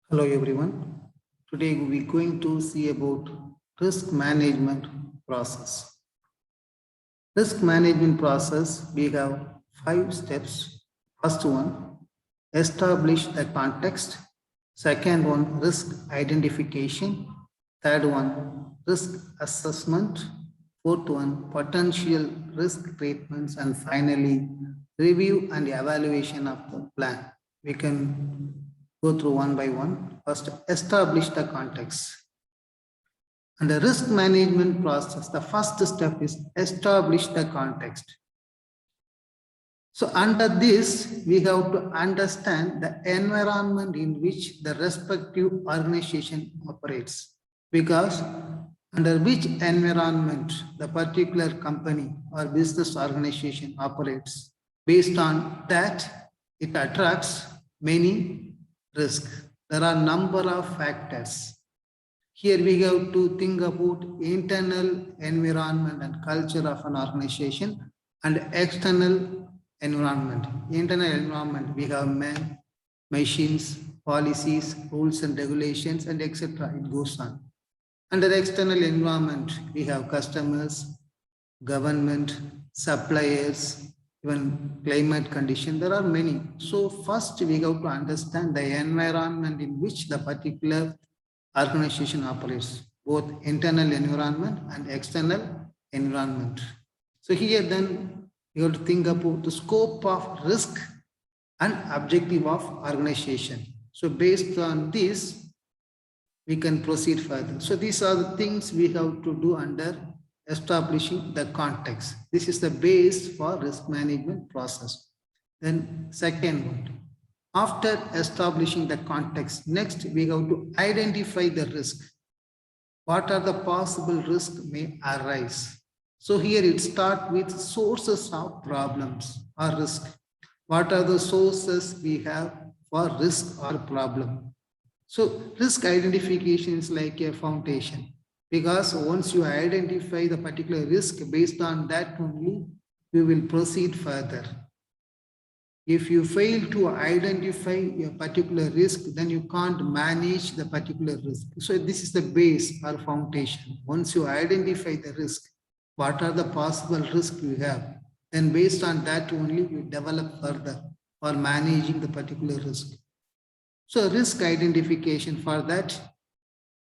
Hello everyone. Today we're going to see about risk management process. Risk management process, we have 5 steps. First one, establish the context. Second one, risk identification. Third one, risk assessment. Fourth one, potential risk treatments. And finally, review and evaluation of the plan. We can go through one by one. First, establish the context. And the risk management process, the first step is establish the context. So under this, we have to understand the environment in which the respective organization operates. Because under which environment the particular company or business organization operates, based on that, it attracts many risks. There are a number of factors. Here we have to think about internal environment and culture of an organization and external environment. Internal environment, we have men, machines, policies, rules and regulations, and etc. It goes on. Under the external environment, we have customers, government, suppliers, even climate condition. There are many. So first we have to understand the environment in which the particular organization operates, both internal environment and external environment. So here then you have to think about the scope of risk and objective of organization. So based on this, we can proceed further. So these are the things we have to do under establishing the context. This is the base for risk management process. Then second one, after establishing the context, next we have to identify the risk. What are the possible risks may arise? So here it starts with sources of problems or risk. What are the sources we have for risk or problem? So risk identification is like a foundation, because once you identify the particular risk, based on that only we will proceed further. If you fail to identify a particular risk, then you can't manage the particular risk. So this is the base or foundation. Once you identify the risk, what are the possible risks you have, then based on that only you develop further for managing the particular risk. So risk identification, for that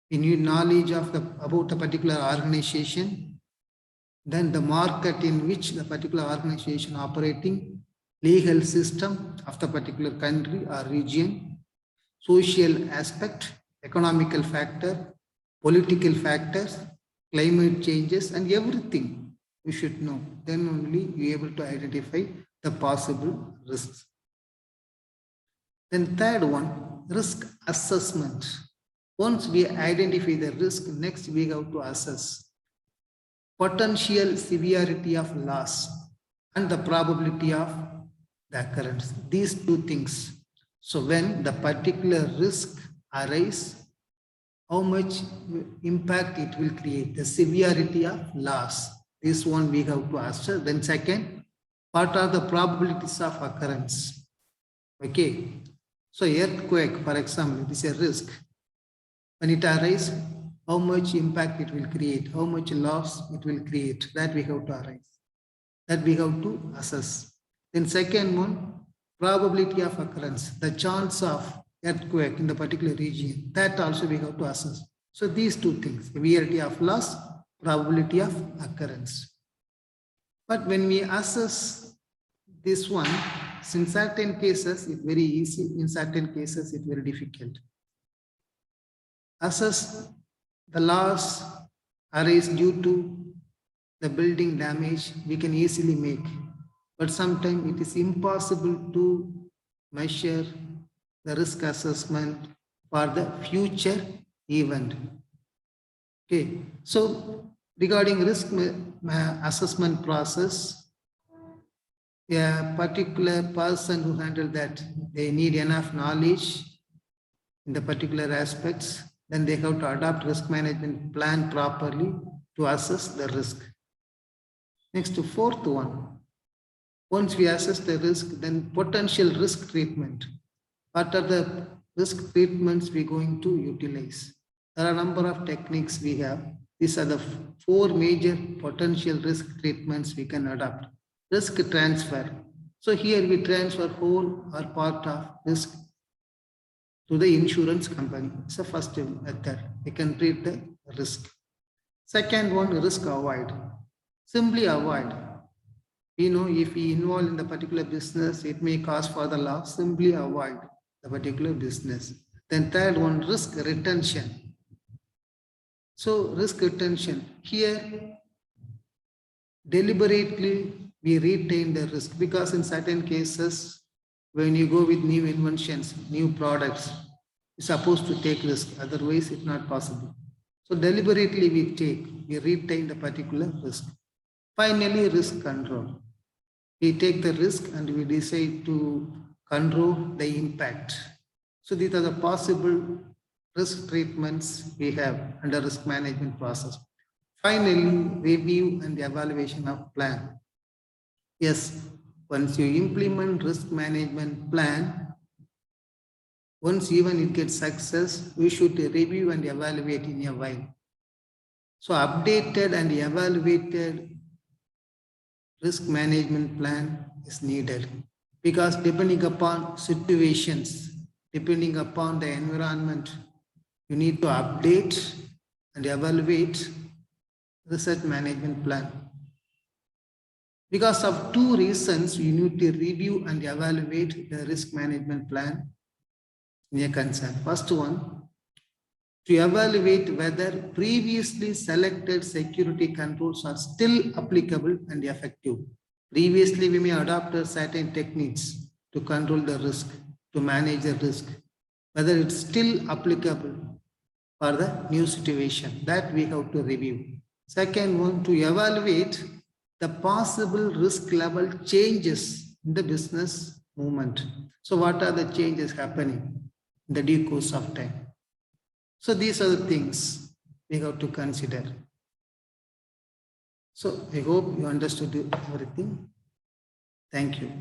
we need knowledge of about a particular organization, then the market in which the particular organization operating, legal system of the particular country or region, social aspect, economical factor, political factors, climate changes, and everything you should know. Then only you are able to identify the possible risks. Then third one, risk assessment. Once we identify the risk, next we have to assess potential severity of loss and the probability of the occurrence. These two things. So when the particular risk arises, how much impact it will create, the severity of loss. This one we have to assess. Then second, what are the probabilities of occurrence? Okay. So earthquake, for example, it is a risk. When it arises, how much impact it will create, how much loss it will create, that we have to arise, that we have to assess. Then second one, probability of occurrence, the chance of earthquake in the particular region, that also we have to assess. So these two things, severity of loss, probability of occurrence. But when we assess this one, in certain cases it's very easy, in certain cases it's very difficult. Assess the loss arise due to the building damage, we can easily make, but sometimes it is impossible to measure the risk assessment for the future event. Okay, so regarding risk assessment process, a particular person who handle that, they need enough knowledge in the particular aspects, then they have to adopt risk management plan properly to assess the risk. Next, to fourth one, once we assess the risk, then potential risk treatment. What are the risk treatments we're going to utilize. There are a number of techniques we have. These are the four major potential risk treatments we can adopt. Risk transfer. So here we transfer whole or part of risk to the insurance company. It's the first method. We can treat the risk. Second one, risk avoid. Simply avoid. We know if we involve in the particular business, it may cause further loss. Simply avoid the particular business. Then third one, risk retention. So risk retention. Here, deliberately we retain the risk because in certain cases, when you go with new inventions, new products, you're supposed to take risk. Otherwise, it's not possible. So deliberately we retain the particular risk. Finally, risk control. We take the risk and we decide to control the impact. So these are the possible risk treatments we have under risk management process. Finally, review and evaluation of plan. Yes, once you implement risk management plan, once even it gets success, we should review and evaluate in a while. So updated and evaluated risk management plan is needed because depending upon situations, depending upon the environment, you need to update and evaluate risk management plan. Because of two reasons, you need to review and evaluate the risk management plan in a concern. First one, to evaluate whether previously selected security controls are still applicable and effective. Previously, we may adopt certain techniques to control the risk, to manage the risk, whether it's still applicable for the new situation. That we have to review. Second one, to evaluate the possible risk level changes in the business movement. So what are the changes happening in the due course of time? So these are the things we have to consider. So I hope you understood everything. Thank you.